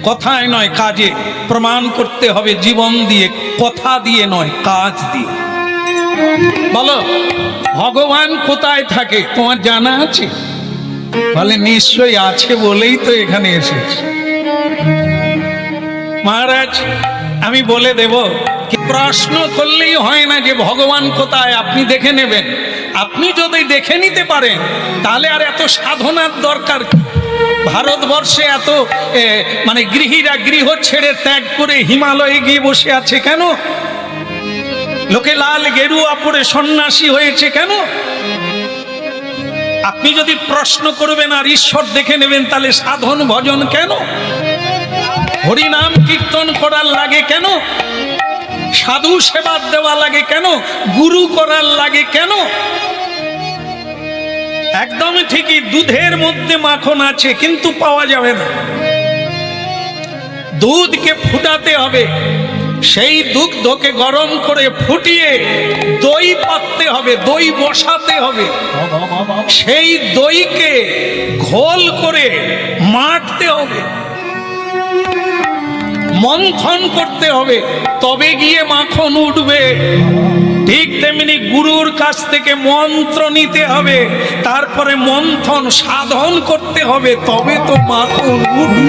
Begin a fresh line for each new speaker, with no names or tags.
কথায় নয় কাজে প্রমাণ করতে হবে, জীবন দিয়ে, কথা দিয়ে নয়, কাজ দিয়ে। বলো ভগবান কোথায় থাকে তোমার জানা আছে? বলে নিশ্চয়ই আছে বলেই তো এখানে এসেছে। মহারাজ আমি বলে দেব, প্রশ্ন করলেই হয় না যে ভগবান কোথায়, আপনি দেখে নেবেন। আপনি যদি দেখে নিতে পারেন তাহলে আর এত সাধনার দরকার কি? ভারতবর্ষে এত মানে গৃহীরা গৃহ ছেড়ে ত্যাগ করে হিমালয়ে গিয়ে বসে আছে কেন? লোকে লাল গেরুয়া পরে সন্ন্যাসী হয়েছে কেন? আপনি যদি প্রশ্ন করবেন আর ঈশ্বর দেখে নেবেন তাহলে সাধন ভজন কেন? হরিনাম কীর্তন করার লাগে কেন? সাধু সেবা দেওয়া লাগে কেন? গুরু করার লাগে কেন? একদম ঠিকই, দুধের মধ্যে মাখন আছে কিন্তু পাওয়া যাবে না। দুধকে ফুটাতে হবে, সেই দুগ্ধকে গরম করে ফুটিয়ে দই পাততে হবে, দই বসাতে হবে, সেই দইকে ঘোল করে মাখতে হবে, মন্থন করতে হবে, তবে গিয়ে মাখন উঠবে। ঠিক তেমনি গুরুর কাছ থেকে মন্ত্র নিতে হবে, তারপরে মন্থন সাধন করতে হবে, তবে তো মাখন উঠবে।